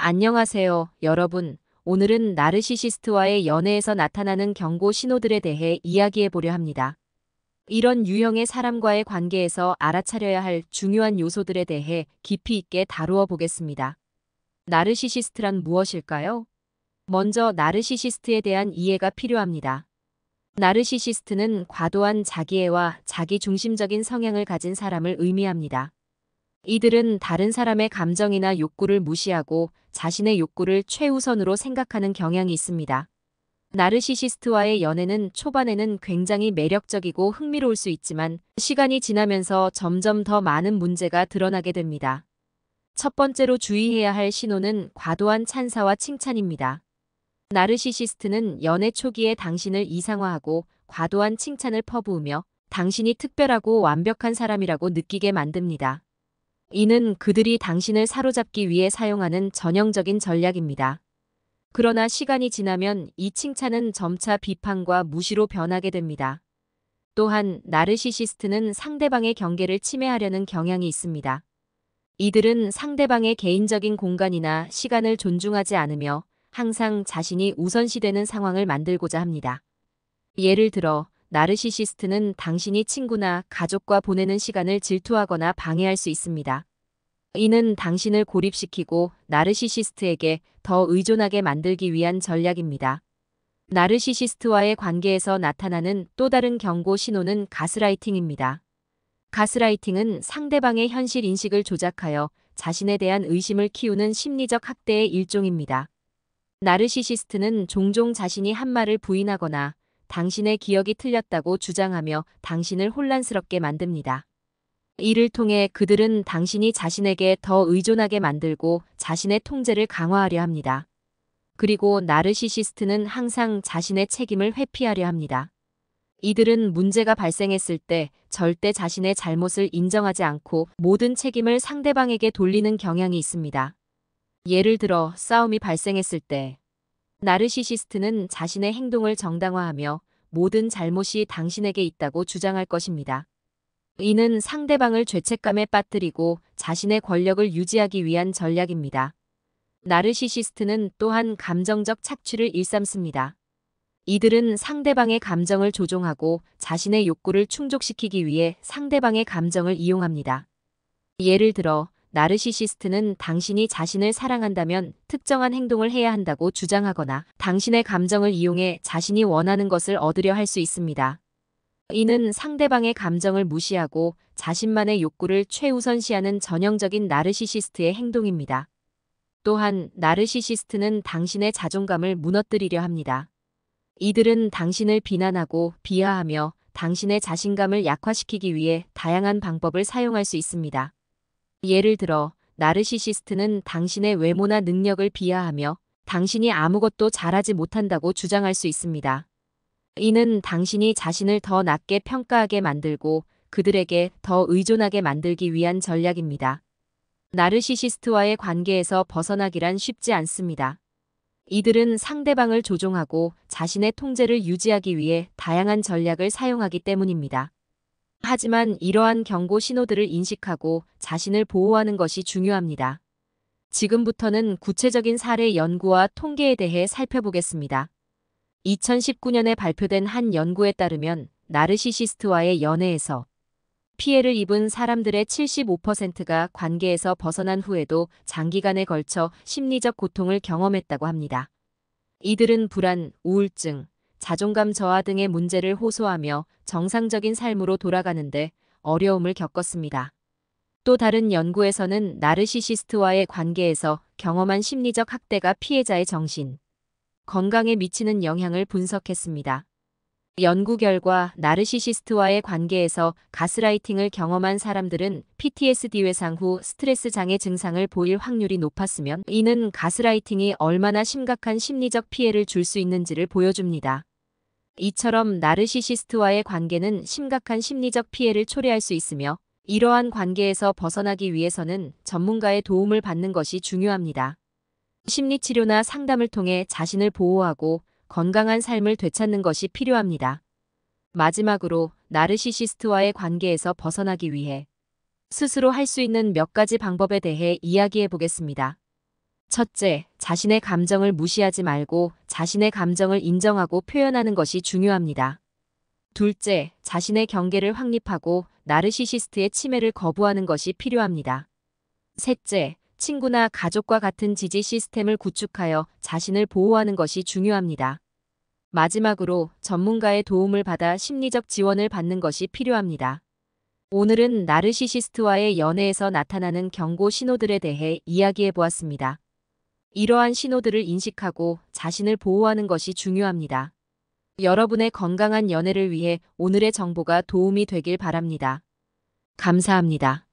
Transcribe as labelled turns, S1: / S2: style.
S1: 안녕하세요, 여러분. 오늘은 나르시시스트와의 연애에서 나타나는 경고 신호들에 대해 이야기해 보려 합니다. 이런 유형의 사람과의 관계에서 알아차려야 할 중요한 요소들에 대해 깊이 있게 다루어 보겠습니다. 나르시시스트란 무엇일까요? 먼저 나르시시스트에 대한 이해가 필요합니다. 나르시시스트는 과도한 자기애와 자기중심적인 성향을 가진 사람을 의미합니다. 이들은 다른 사람의 감정이나 욕구를 무시하고 자신의 욕구를 최우선으로 생각하는 경향이 있습니다. 나르시시스트와의 연애는 초반에는 굉장히 매력적이고 흥미로울 수 있지만 시간이 지나면서 점점 더 많은 문제가 드러나게 됩니다. 첫 번째로 주의해야 할 신호는 과도한 찬사와 칭찬입니다. 나르시시스트는 연애 초기에 당신을 이상화하고 과도한 칭찬을 퍼부으며 당신이 특별하고 완벽한 사람이라고 느끼게 만듭니다. 이는 그들이 당신을 사로잡기 위해 사용하는 전형적인 전략입니다. 그러나 시간이 지나면 이 칭찬은 점차 비판과 무시로 변하게 됩니다. 또한 나르시시스트는 상대방의 경계를 침해하려는 경향이 있습니다. 이들은 상대방의 개인적인 공간이나 시간을 존중하지 않으며 항상 자신이 우선시되는 상황을 만들고자 합니다. 예를 들어, 나르시시스트는 당신이 친구나 가족과 보내는 시간을 질투하거나 방해할 수 있습니다. 이는 당신을 고립시키고 나르시시스트에게 더 의존하게 만들기 위한 전략입니다. 나르시시스트와의 관계에서 나타나는 또 다른 경고 신호는 가스라이팅입니다. 가스라이팅은 상대방의 현실 인식을 조작하여 자신에 대한 의심을 키우는 심리적 학대의 일종입니다. 나르시시스트는 종종 자신이 한 말을 부인하거나 당신의 기억이 틀렸다고 주장하며 당신을 혼란스럽게 만듭니다. 이를 통해 그들은 당신이 자신에게 더 의존하게 만들고 자신의 통제를 강화하려 합니다. 그리고 나르시시스트는 항상 자신의 책임을 회피하려 합니다. 이들은 문제가 발생했을 때 절대 자신의 잘못을 인정하지 않고 모든 책임을 상대방에게 돌리는 경향이 있습니다. 예를 들어 싸움이 발생했을 때 나르시시스트는 자신의 행동을 정당화하며 모든 잘못이 당신에게 있다고 주장할 것입니다. 이는 상대방을 죄책감에 빠뜨리고 자신의 권력을 유지하기 위한 전략입니다. 나르시시스트는 또한 감정적 착취를 일삼습니다. 이들은 상대방의 감정을 조종하고 자신의 욕구를 충족시키기 위해 상대방의 감정을 이용합니다. 예를 들어, 나르시시스트는 당신이 자신을 사랑한다면 특정한 행동을 해야 한다고 주장하거나 당신의 감정을 이용해 자신이 원하는 것을 얻으려 할 수 있습니다. 이는 상대방의 감정을 무시하고 자신만의 욕구를 최우선시하는 전형적인 나르시시스트의 행동입니다. 또한 나르시시스트는 당신의 자존감을 무너뜨리려 합니다. 이들은 당신을 비난하고 비하하며 당신의 자신감을 약화시키기 위해 다양한 방법을 사용할 수 있습니다. 예를 들어, 나르시시스트는 당신의 외모나 능력을 비하하며 당신이 아무것도 잘하지 못한다고 주장할 수 있습니다. 이는 당신이 자신을 더 낮게 평가하게 만들고 그들에게 더 의존하게 만들기 위한 전략입니다. 나르시시스트와의 관계에서 벗어나기란 쉽지 않습니다. 이들은 상대방을 조종하고 자신의 통제를 유지하기 위해 다양한 전략을 사용하기 때문입니다. 하지만 이러한 경고 신호들을 인식하고 자신을 보호하는 것이 중요합니다. 지금부터는 구체적인 사례 연구와 통계에 대해 살펴보겠습니다. 2019년에 발표된 한 연구에 따르면 나르시시스트와의 연애에서 피해를 입은 사람들의 75%가 관계에서 벗어난 후에도 장기간에 걸쳐 심리적 고통을 경험했다고 합니다. 이들은 불안, 우울증, 자존감 저하 등의 문제를 호소하며 정상적인 삶으로 돌아가는데 어려움을 겪었습니다. 또 다른 연구에서는 나르시시스트와의 관계에서 경험한 심리적 학대가 피해자의 정신, 건강에 미치는 영향을 분석했습니다. 연구 결과 나르시시스트와의 관계에서 가스라이팅을 경험한 사람들은 PTSD 외상 후 스트레스 장애 증상을 보일 확률이 높았으면 이는 가스라이팅이 얼마나 심각한 심리적 피해를 줄 수 있는지를 보여줍니다. 이처럼 나르시시스트와의 관계는 심각한 심리적 피해를 초래할 수 있으며 이러한 관계에서 벗어나기 위해서는 전문가의 도움을 받는 것이 중요합니다. 심리치료나 상담을 통해 자신을 보호하고 건강한 삶을 되찾는 것이 필요합니다. 마지막으로 나르시시스트와의 관계에서 벗어나기 위해 스스로 할 수 있는 몇 가지 방법에 대해 이야기해 보겠습니다. 첫째, 자신의 감정을 무시하지 말고 자신의 감정을 인정하고 표현하는 것이 중요합니다. 둘째, 자신의 경계를 확립하고 나르시시스트의 침해를 거부하는 것이 필요합니다. 셋째, 친구나 가족과 같은 지지 시스템을 구축하여 자신을 보호하는 것이 중요합니다. 마지막으로 전문가의 도움을 받아 심리적 지원을 받는 것이 필요합니다. 오늘은 나르시시스트와의 연애에서 나타나는 경고 신호들에 대해 이야기해 보았습니다. 이러한 신호들을 인식하고 자신을 보호하는 것이 중요합니다. 여러분의 건강한 연애를 위해 오늘의 정보가 도움이 되길 바랍니다. 감사합니다.